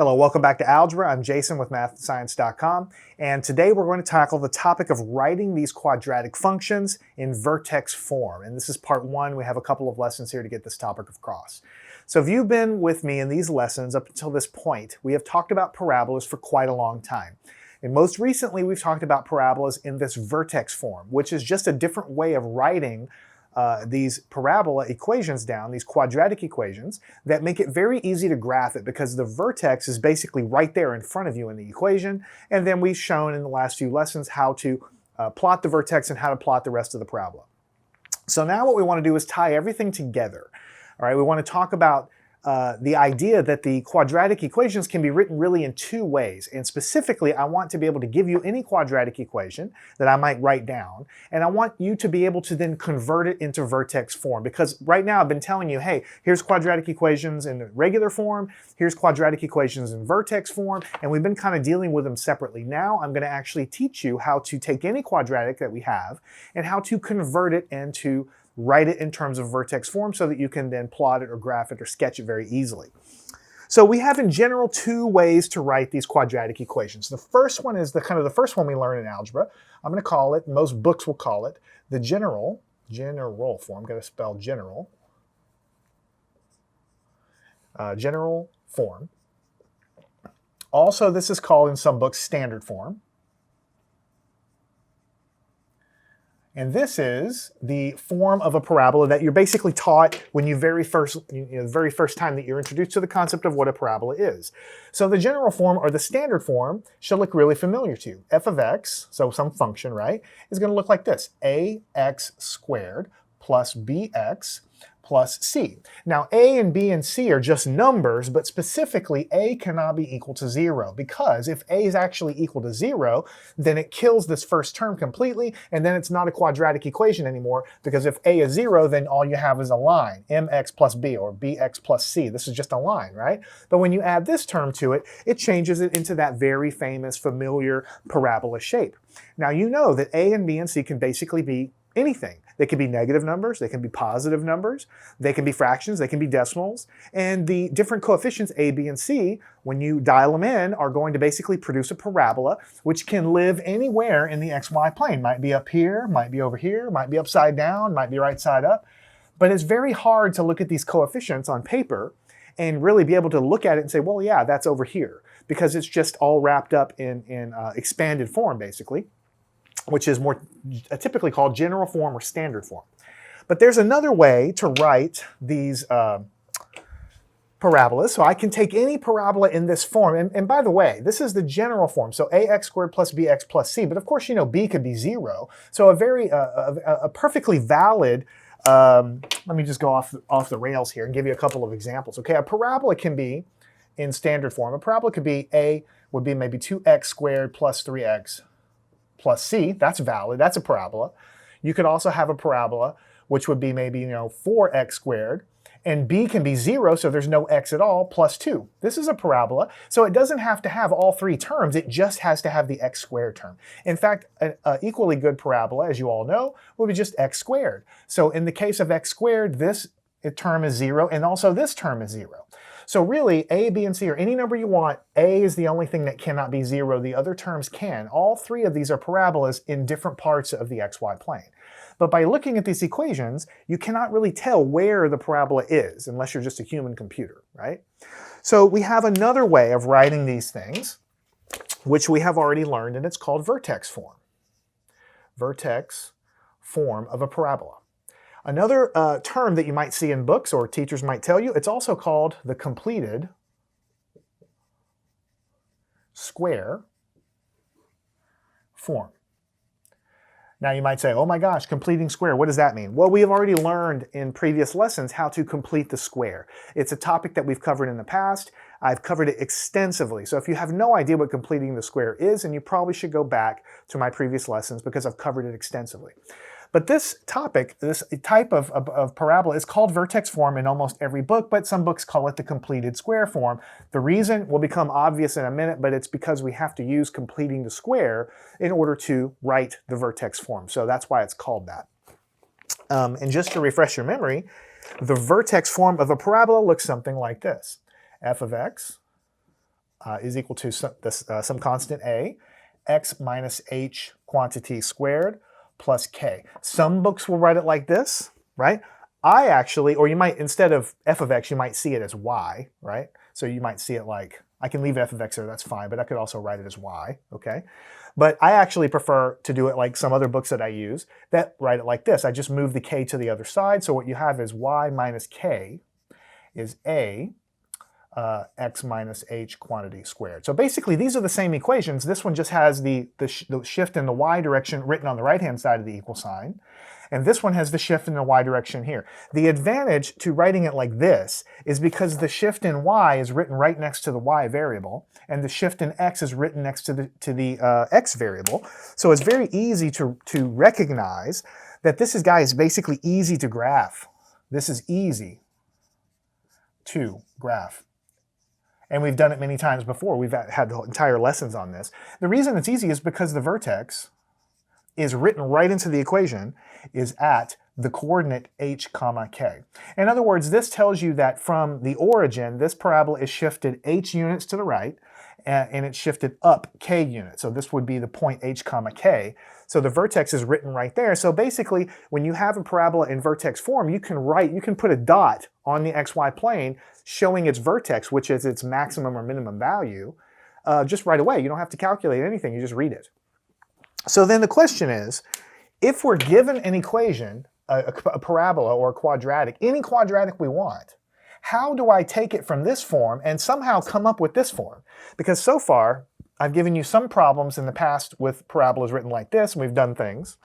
Hello, welcome back to Algebra. I'm Jason with MathScience.com, and today we're going to tackle the topic of writing these quadratic functions in vertex form. And this is part one. We have a couple of lessons here to get this topic across. So if you've been with me in these lessons up until this point, we have talked about parabolas for quite a long time. And most recently, we've talked about parabolas in this vertex form, which is just a different way of writing these parabola equations down, these quadratic equations, that make it very easy to graph it because the vertex is basically right there in front of you in the equation. And then we've shown in the last few lessons how to plot the vertex and how to plot the rest of the parabola. So now what we want to do is tie everything together. All right, we want to talk about the idea that the quadratic equations can be written really in two ways. And specifically, I want to be able to give you any quadratic equation that I might write down, and I want you to be able to then convert it into vertex form. Because right now I've been telling you, hey, here's quadratic equations in regular form, here's quadratic equations in vertex form, and we've been kind of dealing with them separately. Now I'm going to actually teach you how to take any quadratic that we have and how to convert it into write it in terms of vertex form so that you can then plot it or graph it or sketch it very easily. So we have in general two ways to write these quadratic equations. The first one is the first one we learn in algebra. I'm going to call it, most books will call it, the general form. I'm going to spell general form. Also, this is called in some books standard form. And this is the form of a parabola that you're basically taught when you the very first time that you're introduced to the concept of what a parabola is. So the general form or the standard form should look really familiar to you. F of x, so some function, right, is going to look like this. Ax squared plus bx plus c. Now, a and b and c are just numbers, but specifically a cannot be equal to 0, because if a is actually equal to 0, then it kills this first term completely, and then it's not a quadratic equation anymore, because if a is 0, then all you have is a line, mx plus b, or bx plus c. This is just a line, right? But when you add this term to it, it changes it into that very famous, familiar parabola shape. Now, you know that a and b and c can basically be anything. They can be negative numbers, they can be positive numbers, they can be fractions, they can be decimals, and the different coefficients a, b, and c, when you dial them in, are going to basically produce a parabola which can live anywhere in the xy plane. Might be up here, might be over here, might be upside down, might be right side up. But it's very hard to look at these coefficients on paper and really be able to look at it and say, well, yeah, that's over here, because it's just all wrapped up in expanded form, basically, which is more typically called general form or standard form. But there's another way to write these parabolas. So I can take any parabola in this form. And by the way, this is the general form. So ax squared plus bx plus c. But of course, you know, b could be 0. So a perfectly valid, let me just go off the rails here and give you a couple of examples. Okay, a parabola can be in standard form. A parabola could be would be maybe 2x squared plus 3x plus c. That's valid. That's a parabola. You could also have a parabola which would be maybe 4x squared, and b can be 0, so there's no x at all, plus 2. This is a parabola, so it doesn't have to have all three terms. It just has to have the x squared term. In fact, an equally good parabola, as you all know, would be just x squared. So in the case of x squared, this term is 0, and also this term is 0. So really, a, b, and c are any number you want. A is the only thing that cannot be 0. The other terms can. All three of these are parabolas in different parts of the xy plane. But by looking at these equations, you cannot really tell where the parabola is unless you're just a human computer, right? So we have another way of writing these things, which we have already learned, and it's called vertex form. Vertex form of a parabola. Another term that you might see in books or teachers might tell you, it's also called the completed square form. Now you might say, oh my gosh, completing square, what does that mean? Well, we have already learned in previous lessons how to complete the square. It's a topic that we've covered in the past. I've covered it extensively. So if you have no idea what completing the square is, then you probably should go back to my previous lessons because I've covered it extensively. But this topic, this type of parabola is called vertex form in almost every book, but some books call it the completed square form. The reason will become obvious in a minute, but it's because we have to use completing the square in order to write the vertex form. So that's why it's called that. And just to refresh your memory, the vertex form of a parabola looks something like this. F of x is equal to some constant a, x minus h quantity squared plus k. Some books will write it like this, right? I actually, or you might, instead of f of x, you might see it as y, right? So you might see it like, I can leave f of x there, that's fine, but I could also write it as y, okay? But I actually prefer to do it like some other books that I use that write it like this. I just move the k to the other side, so what you have is y minus k is a x minus h quantity squared. So basically these are the same equations. This one just has the shift in the y direction written on the right-hand side of the equal sign. And this one has the shift in the y direction here. The advantage to writing it like this is because the shift in y is written right next to the y variable, and the shift in x is written next to the x variable. So it's very easy to recognize that this is, guys, basically easy to graph. This is easy to graph. And we've done it many times before. We've had entire lessons on this. The reason it's easy is because the vertex is written right into the equation is at the coordinate h comma k. In other words, this tells you that from the origin, this parabola is shifted h units to the right, and it's shifted up k units. So this would be the point h comma k. So the vertex is written right there. So basically, when you have a parabola in vertex form, you can put a dot on the xy plane showing its vertex, which is its maximum or minimum value, just right away. You don't have to calculate anything, you just read it. So then the question is, if we're given an equation, a parabola or a quadratic, any quadratic we want, how do I take it from this form and somehow come up with this form? Because so far, I've given you some problems in the past with parabolas written like this, and we've done things.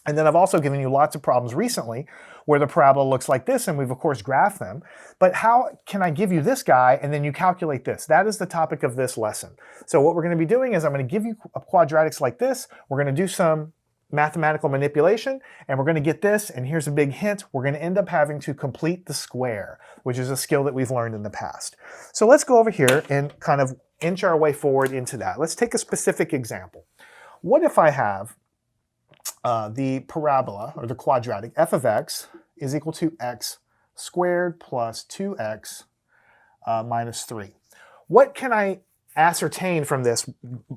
And then I've also given you lots of problems recently where the parabola looks like this, and we've of course graphed them. But how can I give you this guy and then you calculate this? That is the topic of this lesson. So what we're going to be doing is I'm going to give you quadratics like this. We're going to do some mathematical manipulation, and we're going to get this, and here's a big hint, we're going to end up having to complete the square, which is a skill that we've learned in the past. So let's go over here and kind of inch our way forward into that. Let's take a specific example. What if I have the parabola, or the quadratic, f of x is equal to x squared plus 2x minus 3. What can I ascertain from this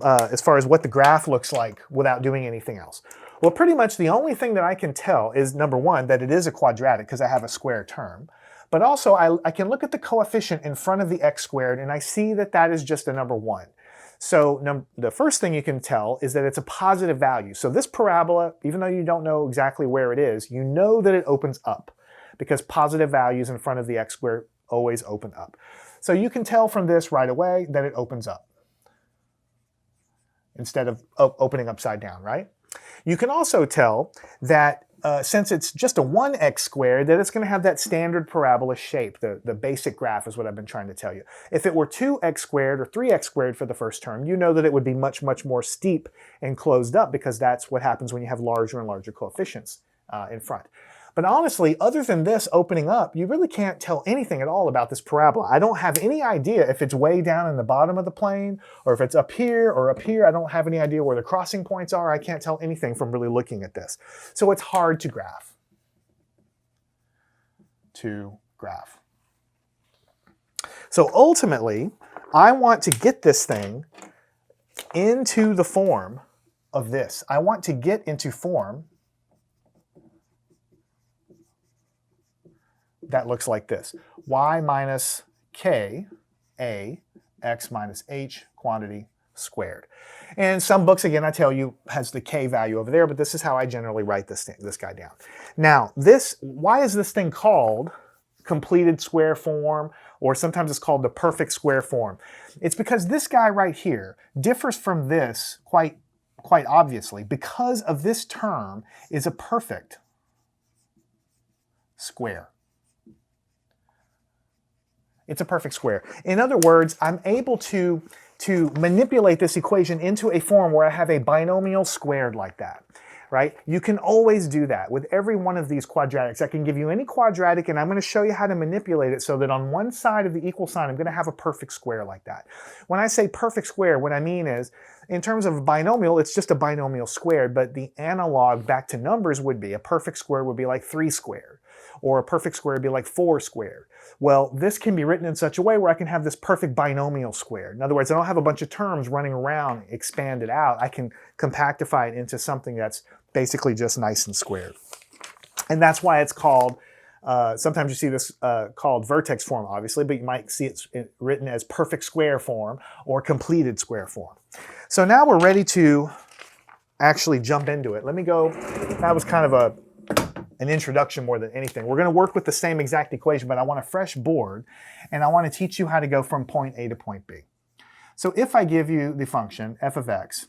as far as what the graph looks like without doing anything else? Well, pretty much the only thing that I can tell is, number one, that it is a quadratic because I have a square term. But also, I can look at the coefficient in front of the x squared, and I see that that is just a number 1. So the first thing you can tell is that it's a positive value. So this parabola, even though you don't know exactly where it is, you know that it opens up because positive values in front of the x squared always open up. So you can tell from this right away that it opens up instead of opening upside down, right? You can also tell that since it's just a 1x squared, that it's going to have that standard parabola shape. The basic graph is what I've been trying to tell you. If it were 2x squared or 3x squared for the first term, you know that it would be much, much more steep and closed up because that's what happens when you have larger and larger coefficients in front. But honestly, other than this opening up, you really can't tell anything at all about this parabola. I don't have any idea if it's way down in the bottom of the plane, or if it's up here or up here. I don't have any idea where the crossing points are. I can't tell anything from really looking at this. So it's hard to graph. So ultimately, I want to get this thing into the form of this. I want to get into form that looks like this. Y minus k, a, x minus h quantity squared. And some books, again, I tell you, has the k value over there, but this is how I generally write this guy down. Now, why is this thing called completed square form, or sometimes it's called the perfect square form? It's because this guy right here differs from this quite obviously because of this term is a perfect square. It's a perfect square. In other words, I'm able to manipulate this equation into a form where I have a binomial squared like that, right? You can always do that with every one of these quadratics. I can give you any quadratic, and I'm going to show you how to manipulate it so that on one side of the equal sign, I'm going to have a perfect square like that. When I say perfect square, what I mean is, in terms of binomial, it's just a binomial squared, but the analog back to numbers would be, a perfect square would be like 3 squared. or a perfect square would be like 4 squared. Well, this can be written in such a way where I can have this perfect binomial square. In other words, I don't have a bunch of terms running around expanded out. I can compactify it into something that's basically just nice and squared. And that's why it's called, sometimes you see this called vertex form, obviously, but you might see it written as perfect square form or completed square form. So now we're ready to actually jump into it. Let me go, that was kind of an introduction more than anything. We're going to work with the same exact equation, but I want a fresh board, and I want to teach you how to go from point A to point B. So if I give you the function f of x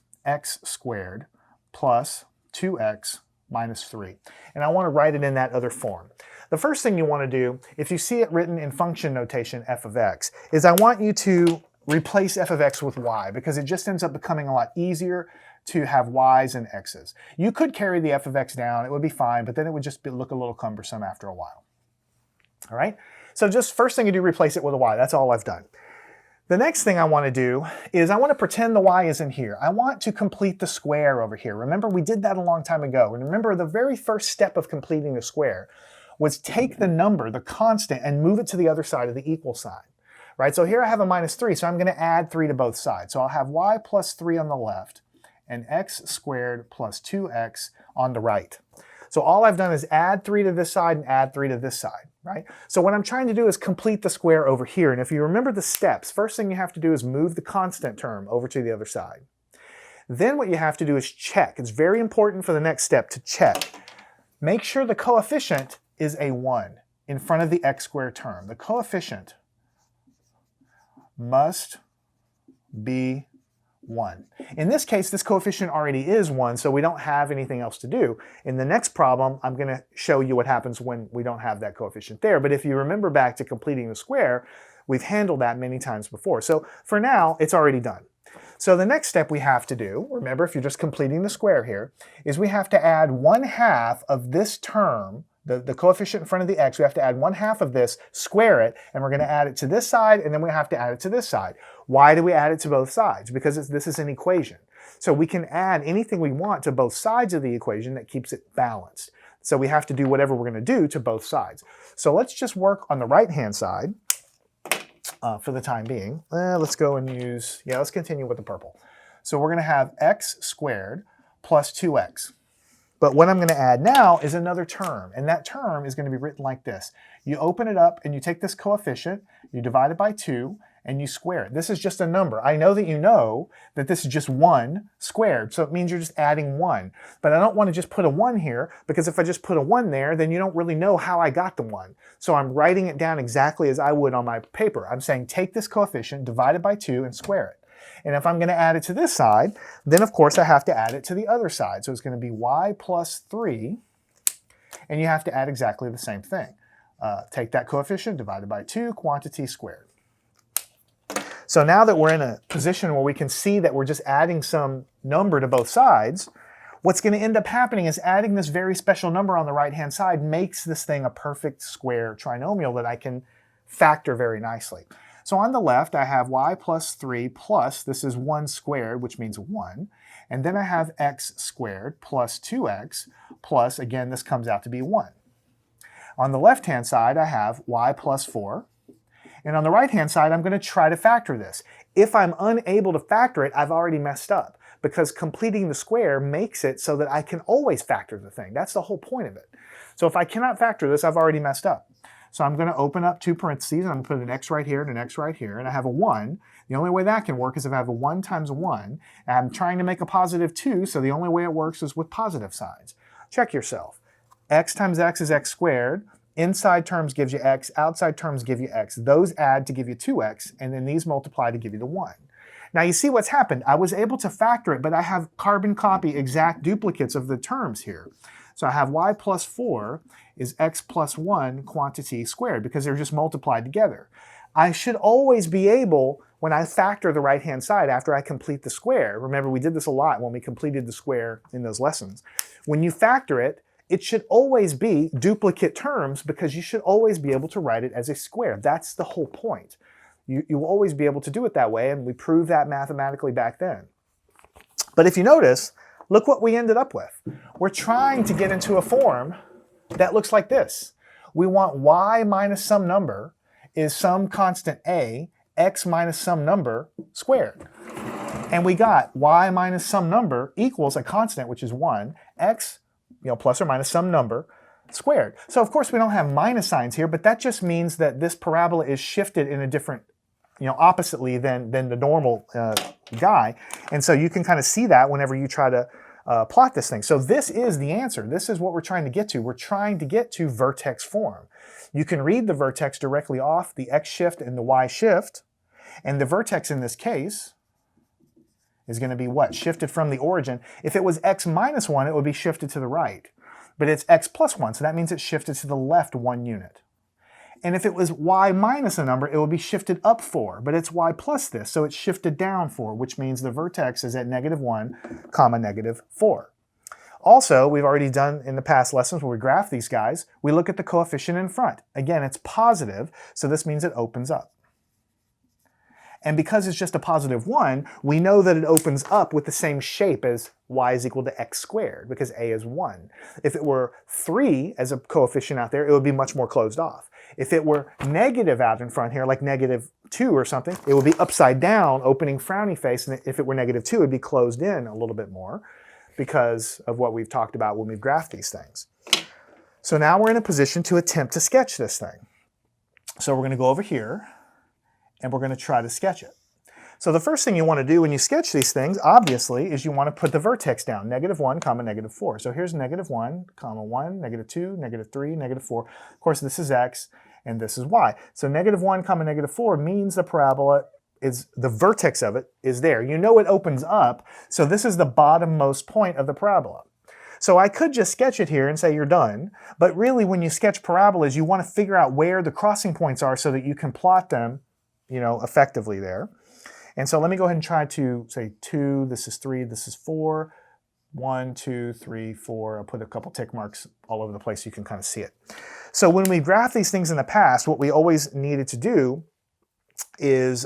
squared plus 2x minus 3, and I want to write it in that other form. The first thing you want to do, if you see it written in function notation f of x, is I want you to replace f of x with y, because it just ends up becoming a lot easier to have y's and x's. You could carry the f of x down, it would be fine, but then it would just look a little cumbersome after a while. All right, so just first thing you do, replace it with a y. That's all I've done. The next thing I want to do is I want to pretend the y isn't here. I want to complete the square over here. Remember, we did that a long time ago. And remember, the very first step of completing the square was take the number, the constant, and move it to the other side of the equal sign. Right, so here I have a minus 3, so I'm going to add 3 to both sides. So I'll have y plus 3 on the left, and x squared plus 2x on the right. So all I've done is add 3 to this side and add 3 to this side, right? So what I'm trying to do is complete the square over here. And if you remember the steps, first thing you have to do is move the constant term over to the other side. Then what you have to do is check. It's very important for the next step to check. Make sure the coefficient is a 1 in front of the x squared term. The coefficient must be 1. In this case, this coefficient already is 1, so we don't have anything else to do. In the next problem, I'm going to show you what happens when we don't have that coefficient there. But if you remember back to completing the square, we've handled that many times before. So for now, it's already done. So the next step we have to do, remember if you're just completing the square here, is we have to add 1/2 of this term, the coefficient in front of the x, we have to add 1/2 of this, square it, and we're going to add it to this side, and then we have to add it to this side. Why do we add it to both sides? Because this is an equation. So we can add anything we want to both sides of the equation that keeps it balanced. So we have to do whatever we're going to do to both sides. So let's just work on the right-hand side for the time being. Let's go and use, let's continue with the purple. So we're going to have x squared plus 2x. But what I'm going to add now is another term, and that term is going to be written like this. You open it up and you take this coefficient, you divide it by 2, and you square it. This is just a number. I know that you know that this is just 1 squared, so it means you're just adding 1. But I don't want to just put a 1 here, because if I just put a 1 there, then you don't really know how I got the 1. So I'm writing it down exactly as I would on my paper. I'm saying take this coefficient, divide it by 2, and square it. And if I'm going to add it to this side, then of course I have to add it to the other side. So it's going to be y plus 3, and you have to add exactly the same thing. Take that coefficient, divide it by 2, quantity squared. So now that we're in a position where we can see that we're just adding some number to both sides, what's going to end up happening is adding this very special number on the right-hand side makes this thing a perfect square trinomial that I can factor very nicely. So on the left, I have y plus 3 plus, this is 1 squared, which means 1. And then I have x squared plus 2x plus, again, this comes out to be 1. On the left-hand side, I have y plus 4. And on the right-hand side, I'm going to try to factor this. If I'm unable to factor it, I've already messed up, because completing the square makes it so that I can always factor the thing. That's the whole point of it. So if I cannot factor this, I've already messed up. So I'm going to open up 2 parentheses, and I'm going to put an x right here and an x right here, and I have a 1. The only way that can work is if I have a 1 times 1, and I'm trying to make a positive 2, so the only way it works is with positive signs. Check yourself. X times x is x squared. Inside terms gives you x, outside terms give you x. Those add to give you 2x, and then these multiply to give you the 1. Now you see what's happened. I was able to factor it, but I have carbon copy exact duplicates of the terms here. So I have y plus 4 is x plus 1 quantity squared, because they're just multiplied together. I should always be able, when I factor the right-hand side after I complete the square, remember we did this a lot when we completed the square in those lessons, when you factor it, it should always be duplicate terms, because you should always be able to write it as a square. That's the whole point. You will always be able to do it that way, and we proved that mathematically back then. But if you notice, look what we ended up with. We're trying to get into a form that looks like this. we want y minus some number is some constant a, x minus some number squared. And we got y minus some number equals a constant, which is 1, x, plus or minus some number squared. So of course we don't have minus signs here, but that just means that this parabola is shifted in a different, oppositely than the normal guy. And so you can kind of see that whenever you try to plot this thing. So this is the answer. This is what we're trying to get to. We're trying to get to vertex form. You can read the vertex directly off the x shift and the y shift. And the vertex in this case is going to be what? Shifted from the origin. If it was x minus 1, it would be shifted to the right. But it's x plus 1, so that means it's shifted to the left 1 unit. And if it was y minus a number, it would be shifted up 4, but it's y plus this, so it's shifted down 4, which means the vertex is at -1, comma, -4. Also, we've already done in the past lessons where we graph these guys, we look at the coefficient in front. Again, it's positive, so this means it opens up. And because it's just a positive 1, we know that it opens up with the same shape as y is equal to x squared, because a is 1. If it were 3 as a coefficient out there, it would be much more closed off. If it were negative out in front here, like -2 or something, it would be upside down, opening frowny face, and if it were -2, it would be closed in a little bit more because of what we've talked about when we've graphed these things. So now we're in a position to attempt to sketch this thing. So we're going to go over here, and we're going to try to sketch it. So the first thing you want to do when you sketch these things, obviously, is you want to put the vertex down, -1, comma, -4. So here's -1, comma, 1, -2, -3, -4. Of course, this is x, and this is y. So -1, comma, -4 means the parabola is, the vertex of it is there. You know it opens up, so this is the bottommost point of the parabola. So I could just sketch it here and say you're done, but really when you sketch parabolas, you want to figure out where the crossing points are so that you can plot them, effectively there. And so let me go ahead and try to say 2, this is 3, this is 4, 1, 2, 3, 4. I'll put a couple tick marks all over the place so you can kind of see it. So when we graph these things in the past, what we always needed to do is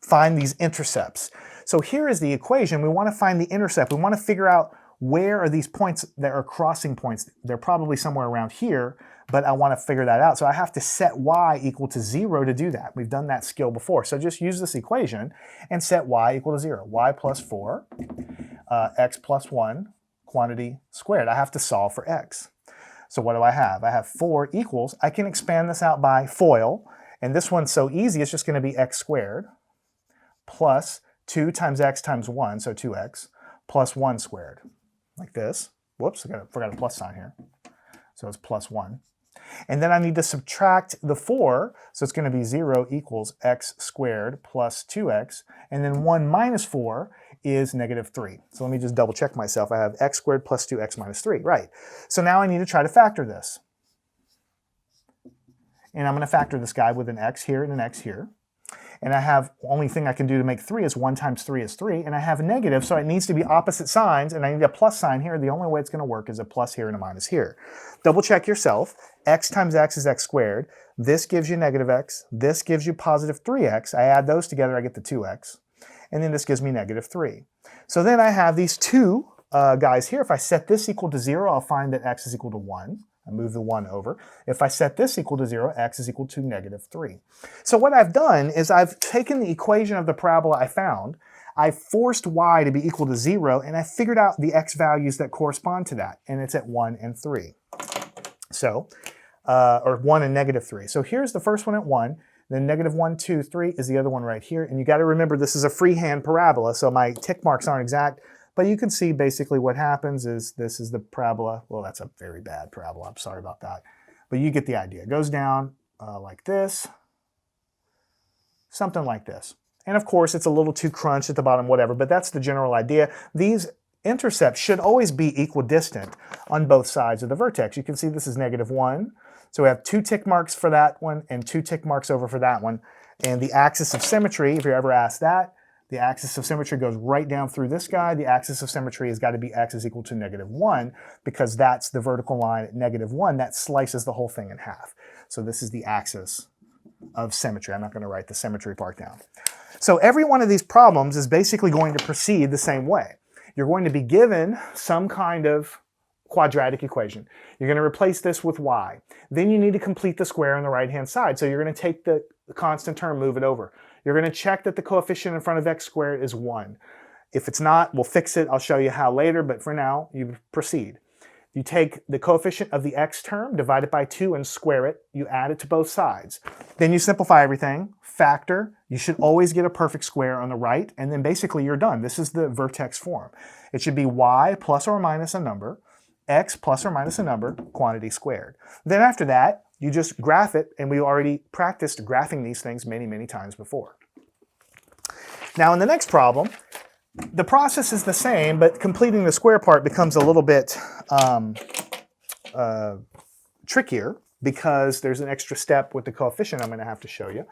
find these intercepts. So here is the equation. We want to find the intercept. We want to figure out where are these points that are crossing points. They're probably somewhere around here, but I want to figure that out. So I have to set y equal to 0 to do that. We've done that skill before. So just use this equation and set y equal to 0. Y plus 4, x plus 1, quantity squared. I have to solve for x. So what do I have? I have 4 equals, I can expand this out by FOIL, and this one's so easy, it's just going to be x squared plus 2 times x times 1, so 2x, plus 1 squared, like this. Whoops, I forgot a plus sign here. So it's plus 1. And then I need to subtract the 4, so it's going to be 0 equals x squared plus 2x, and then 1 minus 4 is -3. So let me just double check myself. I have x squared plus 2x minus 3, right. So now I need to try to factor this. And I'm going to factor this guy with an x here and an x here. And I have, only thing I can do to make 3 is 1 times 3 is 3, and I have a negative, so it needs to be opposite signs, and I need a plus sign here. The only way it's going to work is a plus here and a minus here. Double check yourself. X times x is x squared. This gives you -x. This gives you positive 3x. I add those together, I get the 2x. And then this gives me -3. So then I have these two guys here. If I set this equal to 0, I'll find that x is equal to 1. I move the 1 over. If I set this equal to 0, x is equal to -3. So what I've done is I've taken the equation of the parabola I found, I forced y to be equal to 0, and I figured out the x values that correspond to that, and it's at 1 and 3. So, or 1 and -3. So here's the first one at 1, then -1, 2, 3 is the other one right here, and you got to remember this is a freehand parabola, so my tick marks aren't exact. But you can see basically what happens is this is the parabola. Well, that's a very bad parabola. I'm sorry about that. But you get the idea. It goes down like this, something like this. And of course, it's a little too crunched at the bottom, whatever, but that's the general idea. These intercepts should always be equidistant on both sides of the vertex. You can see this is -1. So we have 2 tick marks for that one and 2 tick marks over for that one. And the axis of symmetry, if you're ever asked that, the axis of symmetry goes right down through this guy. The axis of symmetry has got to be x is equal to -1 because that's the vertical line at -1 that slices the whole thing in half. So this is the axis of symmetry. I'm not going to write the symmetry part down. So every one of these problems is basically going to proceed the same way. You're going to be given some kind of quadratic equation. You're going to replace this with y. Then you need to complete the square on the right-hand side. So you're going to take the constant term, move it over. You're going to check that the coefficient in front of x squared is 1. If it's not, we'll fix it. I'll show you how later, but for now, you proceed. You take the coefficient of the x term, divide it by 2, and square it. You add it to both sides. Then you simplify everything, factor. You should always get a perfect square on the right, and then basically you're done. This is the vertex form. It should be y plus or minus a number, x plus or minus a number, quantity squared. Then after that, you just graph it, and we already practiced graphing these things many, many times before. Now in the next problem, the process is the same, but completing the square part becomes a little bit trickier because there's an extra step with the coefficient I'm going to have to show you.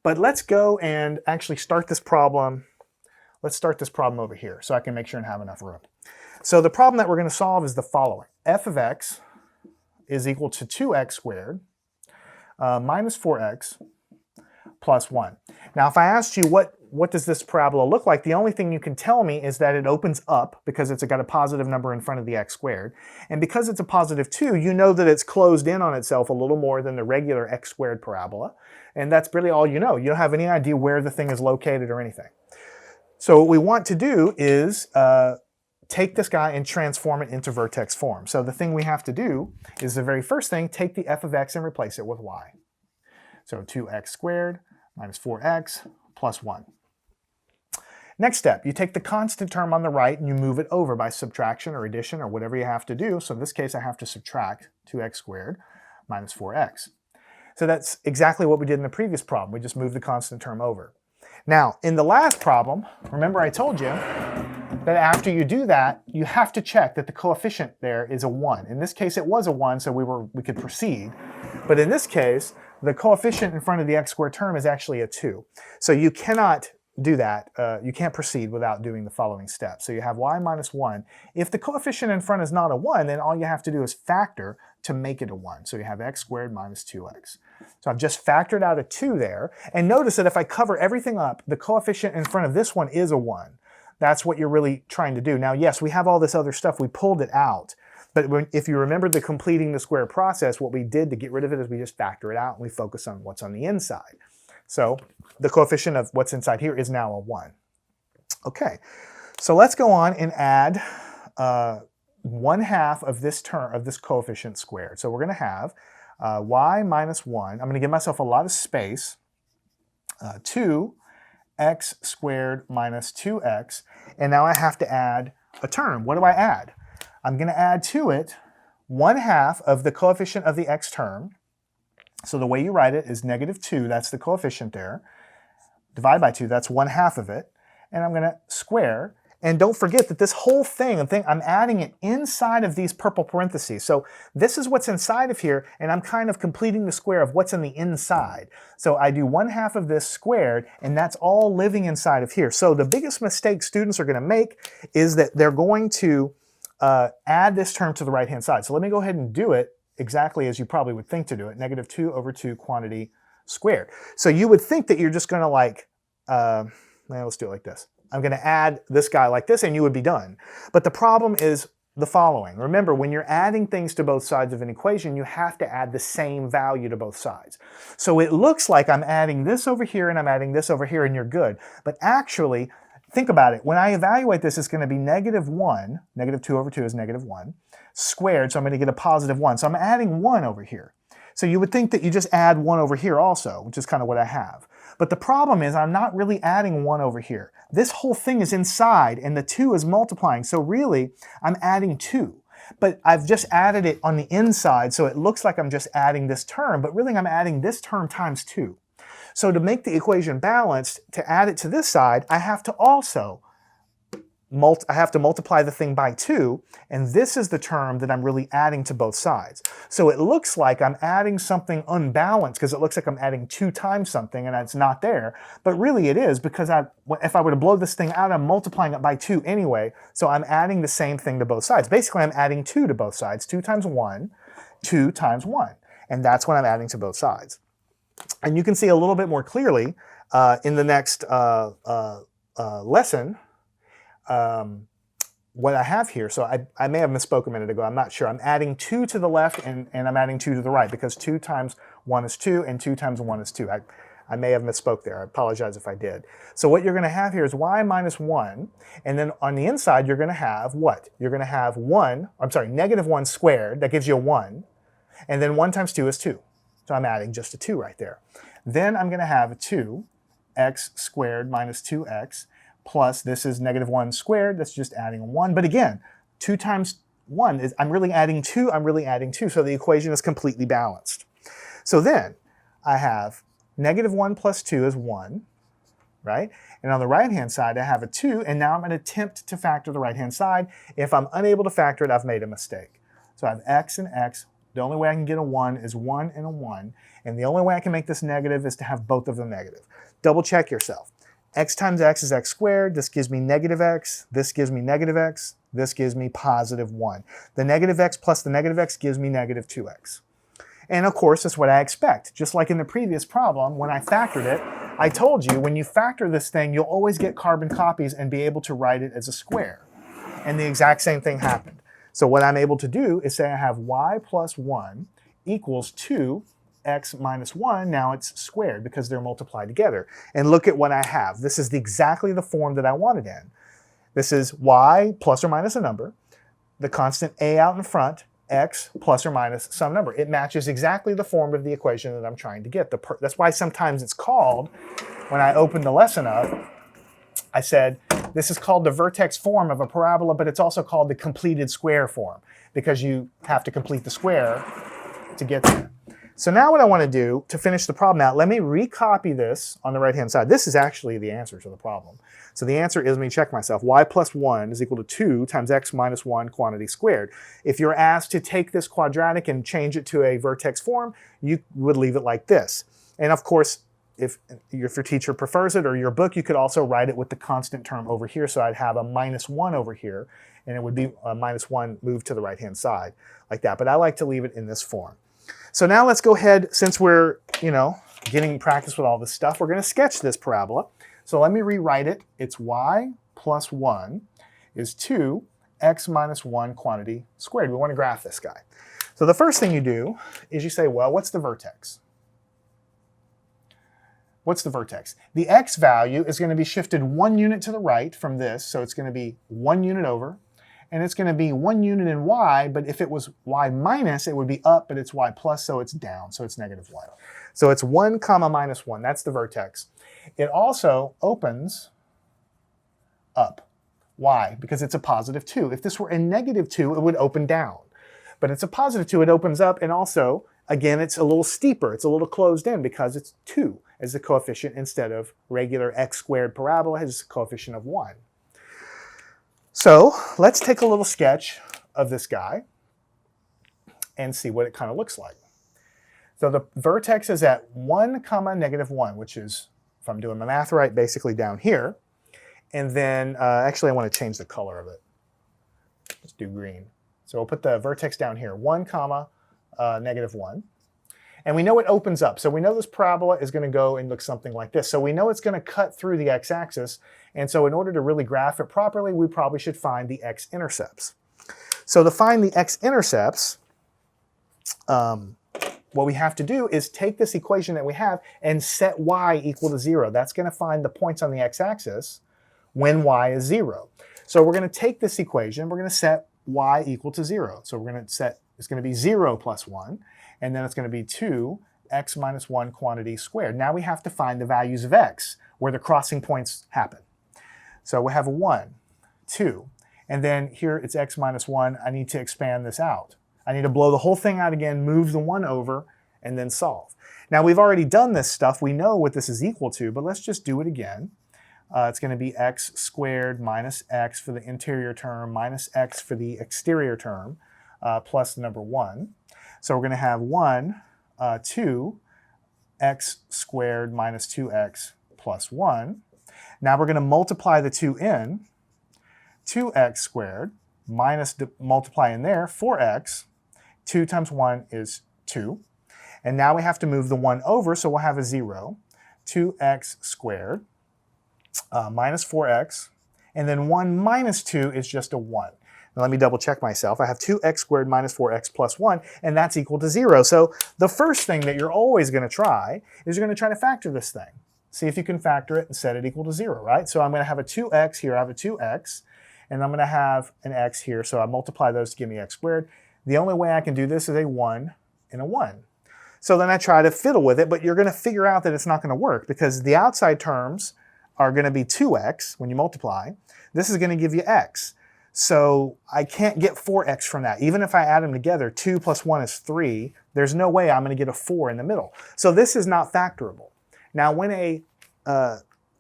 But let's go and actually start this problem. Let's start this problem over here so I can make sure and have enough room. So the problem that we're going to solve is the following. F of x is equal to 2x squared minus 4x plus 1. Now if I asked you what does this parabola look like, the only thing you can tell me is that it opens up because it's got a positive number in front of the x squared. And because it's a positive 2, you know that it's closed in on itself a little more than the regular x squared parabola. And that's really all you know. You don't have any idea where the thing is located or anything. So what we want to do is take this guy and transform it into vertex form. So the thing we have to do is the very first thing, take the f of x and replace it with y. So 2x squared minus 4x plus 1. Next step, you take the constant term on the right and you move it over by subtraction or addition or whatever you have to do. So in this case, I have to subtract 2x squared minus 4x. So that's exactly what we did in the previous problem. We just moved the constant term over. Now, in the last problem, remember I told you that after you do that, you have to check that the coefficient there is a 1. In this case, it was a 1, so we could proceed. But in this case, the coefficient in front of the x squared term is actually a 2. So you cannot do that. You can't proceed without doing the following steps. So you have y minus 1. If the coefficient in front is not a 1, then all you have to do is factor to make it a 1. So you have x squared minus 2x. So I've just factored out a 2 there. And notice that if I cover everything up, the coefficient in front of this one is a 1. That's what you're really trying to do. Now, yes, we have all this other stuff. We pulled it out. But if you remember the completing the square process, what we did to get rid of it is we just factor it out and we focus on what's on the inside. So the coefficient of what's inside here is now a 1. Okay, so let's go on and add 1/2 of this term, of this coefficient squared. So we're going to have y minus 1. I'm going to give myself a lot of space. 2x squared minus 2x. And now I have to add a term. What do I add? I'm going to add to it 1/2 of the coefficient of the x term. So the way you write it is -2, that's the coefficient there. Divide by 2, that's 1/2 of it. And I'm going to square. And don't forget that this whole thing, I'm adding it inside of these purple parentheses. So this is what's inside of here, and I'm kind of completing the square of what's on the inside. So I do 1/2 of this squared, and that's all living inside of here. So the biggest mistake students are going to make is that they're going to add this term to the right-hand side. So let me go ahead and do it exactly as you probably would think to do it, -2 over 2 quantity squared. So you would think that you're just going to let's do it like this. I'm going to add this guy like this and you would be done. But the problem is the following. Remember, when you're adding things to both sides of an equation, you have to add the same value to both sides. So it looks like I'm adding this over here and I'm adding this over here and you're good. But actually, think about it. When I evaluate this, it's going to be -1. -2 over 2 is -1 squared. So I'm going to get a +1. So I'm adding 1 over here. So you would think that you just add 1 over here also, which is kind of what I have. But the problem is I'm not really adding 1 over here. This whole thing is inside and the 2 is multiplying. So really, I'm adding 2. But I've just added it on the inside, so it looks like I'm just adding this term, but really I'm adding this term times 2. So to make the equation balanced, to add it to this side, I have to also multiply the thing by 2, and this is the term that I'm really adding to both sides. So it looks like I'm adding something unbalanced because it looks like I'm adding 2 times something and it's not there, but really it is because if I were to blow this thing out, I'm multiplying it by 2 anyway, so I'm adding the same thing to both sides. Basically, I'm adding 2 to both sides, 2 times 1, 2 times 1, and that's what I'm adding to both sides. And you can see a little bit more clearly in the next lesson what I have here, so I may have misspoke a minute ago, I'm not sure. I'm adding 2 to the left and I'm adding 2 to the right because 2 times 1 is 2 and 2 times 1 is 2. I may have misspoke there. I apologize if I did. So what you're going to have here is y minus 1, and then on the inside you're going to have what? You're going to have negative 1 squared, that gives you a 1, and then 1 times 2 is 2. So I'm adding just a 2 right there. Then I'm going to have 2x squared minus 2x plus this is negative 1 squared, that's just adding a 1. But again, 2 times 1 is, I'm really adding 2, so the equation is completely balanced. So then I have negative 1 plus 2 is 1, right? And on the right-hand side, I have a 2, and now I'm going to attempt to factor the right-hand side. If I'm unable to factor it, I've made a mistake. So I have x and x. The only way I can get a 1 is 1 and a 1, and the only way I can make this negative is to have both of them negative. Double check yourself. X times x is x squared. This gives me negative x. This gives me negative x. This gives me positive 1. The negative x plus the negative x gives me negative 2x. And of course, that's what I expect. Just like in the previous problem, when I factored it, I told you when you factor this thing, you'll always get carbon copies and be able to write it as a square. And the exact same thing happened. So what I'm able to do is say I have y plus 1 equals 2x minus 1. Now it's squared because they're multiplied together. And look at what I have. This is exactly the form that I wanted in. This is y plus or minus a number, the constant a out in front, x plus or minus some number. It matches exactly the form of the equation that I'm trying to get. That's why sometimes it's called, when I opened the lesson up, I said, this is called the vertex form of a parabola, but it's also called the completed square form because you have to complete the square to get there. So now what I want to do to finish the problem out, let me recopy this on the right-hand side. This is actually the answer to the problem. So the answer is, let me check myself, y plus 1 is equal to 2 times x minus 1 quantity squared. If you're asked to take this quadratic and change it to a vertex form, you would leave it like this. And of course, if your teacher prefers it or your book, you could also write it with the constant term over here. So I'd have a minus 1 over here, and it would be a minus 1 moved to the right-hand side like that. But I like to leave it in this form. So now let's go ahead, since we're, getting practice with all this stuff, we're going to sketch this parabola. So let me rewrite it. It's y plus 1 is 2x minus 1 quantity squared. We want to graph this guy. So the first thing you do is you say, well, what's the vertex? What's the vertex? The x value is going to be shifted 1 unit to the right from this, so it's going to be 1 unit over, and it's going to be 1 unit in y, but if it was y minus, it would be up, but it's y plus, so it's down, so it's negative 1. So it's 1 comma minus 1, that's the vertex. It also opens up. Why? Because it's a positive 2. If this were a negative 2, it would open down. But it's a positive 2, it opens up, and also, again, it's a little steeper, it's a little closed in because it's 2 as the coefficient instead of regular x squared parabola has a coefficient of 1. So let's take a little sketch of this guy and see what it kind of looks like. So the vertex is at 1 comma negative 1, which is, if I'm doing my math right, basically down here. And then, actually I want to change the color of it. Let's do green. So we'll put the vertex down here, 1 comma negative 1. And we know it opens up. So we know this parabola is going to go and look something like this. So we know it's going to cut through the x-axis. And so in order to really graph it properly, we probably should find the x-intercepts. So to find the x-intercepts, what we have to do is take this equation that we have and set y equal to 0. That's going to find the points on the x-axis when y is 0. So we're going to take this equation, we're going to set y equal to 0. So we're going to set, it's going to be 0 plus 1. And then it's going to be 2x minus 1 quantity squared. Now we have to find the values of x, where the crossing points happen. So we have a 1, 2, and then here it's x minus 1. I need to expand this out. I need to blow the whole thing out again, move the 1 over, and then solve. Now we've already done this stuff. We know what this is equal to, but let's just do it again. It's going to be x squared minus x for the interior term minus x for the exterior term plus the number 1. So we're going to have 2x squared minus 2x plus 1. Now we're going to multiply the 2 in. 2x squared minus multiply in there, 4x. 2 times 1 is 2. And now we have to move the 1 over, so we'll have a 0. 2x squared minus 4x. And then 1 minus 2 is just a 1. Now let me double check myself. I have 2x squared minus 4x plus 1, and that's equal to 0. So the first thing that you're always going to try is you're going to try to factor this thing. See if you can factor it and set it equal to 0, right? So I'm going to have a 2x here. I have a 2x, and I'm going to have an x here. So I multiply those to give me x squared. The only way I can do this is a 1 and a 1. So then I try to fiddle with it, but you're going to figure out that it's not going to work because the outside terms are going to be 2x when you multiply. This is going to give you x. So I can't get 4x from that. Even if I add them together, 2 plus 1 is 3. There's no way I'm going to get a 4 in the middle. So this is not factorable. Now when a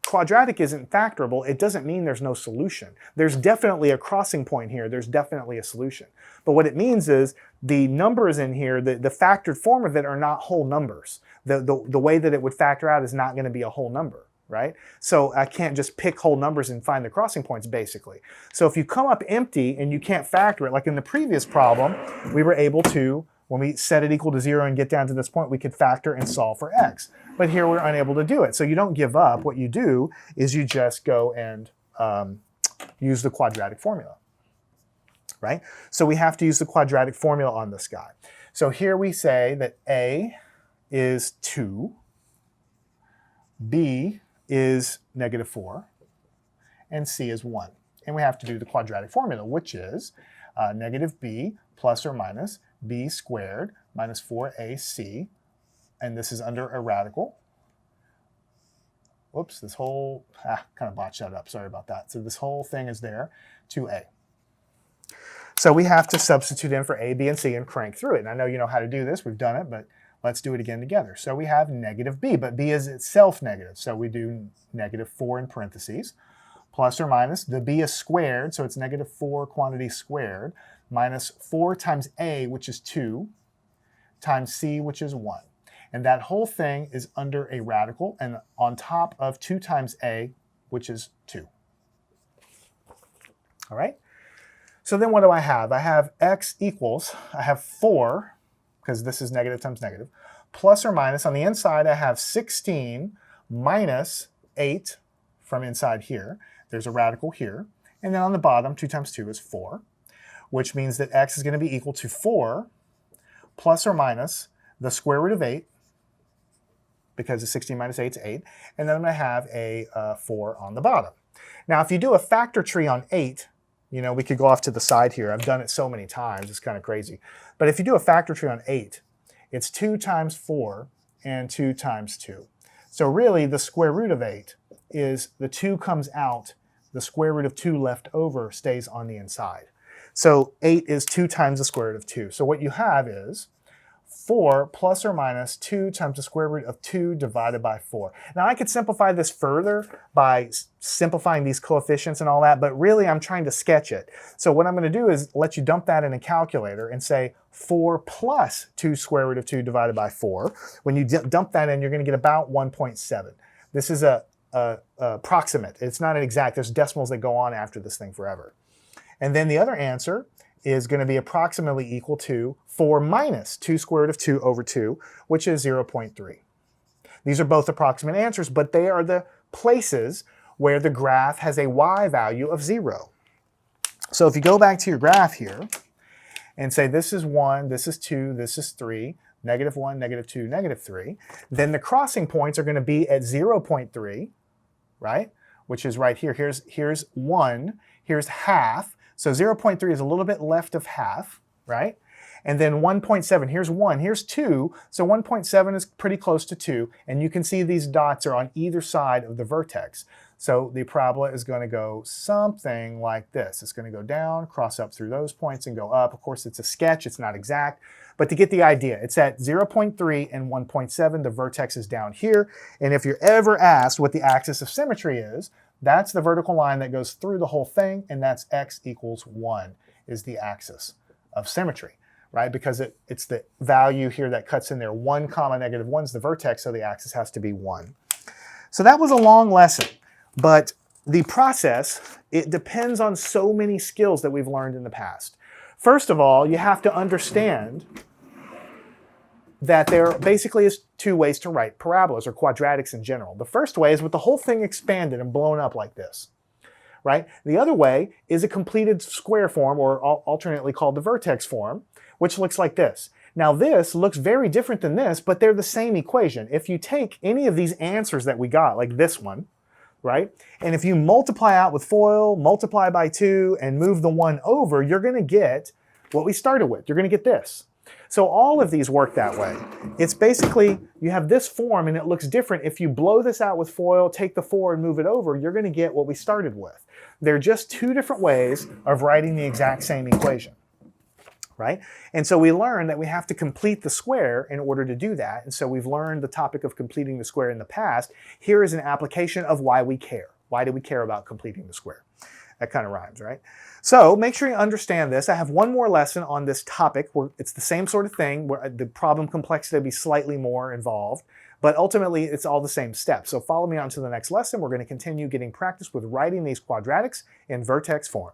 quadratic isn't factorable, it doesn't mean there's no solution. There's definitely a crossing point here. There's definitely a solution. But what it means is the numbers in here, the factored form of it are not whole numbers. The way that it would factor out is not going to be a whole number. Right? So I can't just pick whole numbers and find the crossing points, basically. So if you come up empty and you can't factor it, like in the previous problem, we were able to, when we set it equal to 0 and get down to this point, we could factor and solve for x. But here we're unable to do it. So you don't give up. What you do is you just go and use the quadratic formula. Right? So we have to use the quadratic formula on this guy. So here we say that a is 2, b is -4, and c is 1. And we have to do the quadratic formula, which is -b plus or minus b squared minus 4ac, and this is under a radical. Whoops, this whole, kind of botched that up, sorry about that. So this whole thing is there, 2a. So we have to substitute in for a, b, and c and crank through it. And I know you know how to do this, we've done it, but let's do it again together. So we have -b, but b is itself negative. So we do -4 in parentheses, plus or minus, the b is squared, so it's -4 quantity squared, minus 4 times a, which is 2, times c, which is 1. And that whole thing is under a radical and on top of 2 times a, which is 2. All right? So then what do I have? I have x equals, I have 4, because this is negative times negative, plus or minus, on the inside I have 16 minus 8 from inside here. There's a radical here. And then on the bottom, 2 times 2 is 4, which means that x is going to be equal to 4 plus or minus the square root of 8, because the 16 minus 8 is 8, and then I'm going to have a 4 on the bottom. Now if you do a factor tree on 8, you know, we could go off to the side here. I've done it so many times, it's kind of crazy. But if you do a factor tree on 8, it's 2 times 4 and 2 times 2. So really, the square root of 8 is the 2 comes out, the square root of 2 left over stays on the inside. So 8 is 2 times the square root of 2. So what you have is 4 plus or minus 2 times the square root of 2 divided by 4. Now I could simplify this further by simplifying these coefficients and all that, but really I'm trying to sketch it. So what I'm going to do is let you dump that in a calculator and say 4 plus 2 square root of 2 divided by 4. When you dump that in, you're going to get about 1.7. This is a approximate. It's not an exact. There's decimals that go on after this thing forever. And then the other answer is going to be approximately equal to 4 minus 2 square root of 2 over 2, which is 0.3. These are both approximate answers, but they are the places where the graph has a y value of 0. So if you go back to your graph here and say this is 1, this is 2, this is 3, -1, -2, -3, then the crossing points are going to be at 0.3, right? Which is right here. Here's 1, here's half. So 0.3 is a little bit left of half, right? And then 1.7, here's 1, here's 2, so 1.7 is pretty close to 2, and you can see these dots are on either side of the vertex. So the parabola is going to go something like this. It's going to go down, cross up through those points, and go up. Of course, it's a sketch, it's not exact, but to get the idea, it's at 0.3 and 1.7, the vertex is down here, and if you're ever asked what the axis of symmetry is, that's the vertical line that goes through the whole thing, and that's x equals 1 is the axis of symmetry, right? Because it's the value here that cuts in there. 1 comma -1 is the vertex, so the axis has to be 1. So that was a long lesson, but the process, it depends on so many skills that we've learned in the past. First of all, you have to understand that there basically is 2 ways to write parabolas or quadratics in general. The first way is with the whole thing expanded and blown up like this, right? The other way is a completed square form, or alternately called the vertex form, which looks like this. Now this looks very different than this, but they're the same equation. If you take any of these answers that we got, like this one, right? And if you multiply out with FOIL, multiply by 2, and move the 1 over, you're going to get what we started with. You're going to get this. So all of these work that way. It's basically, you have this form and it looks different. If you blow this out with FOIL, take the 4 and move it over, you're going to get what we started with. They're just two different ways of writing the exact same equation, right? And so we learned that we have to complete the square in order to do that. And so we've learned the topic of completing the square in the past. Here is an application of why we care. Why do we care about completing the square? That kind of rhymes, right? So make sure you understand this. I have one more lesson on this topic where it's the same sort of thing, where the problem complexity will be slightly more involved, but ultimately it's all the same steps. So follow me on to the next lesson. We're going to continue getting practice with writing these quadratics in Vertex form.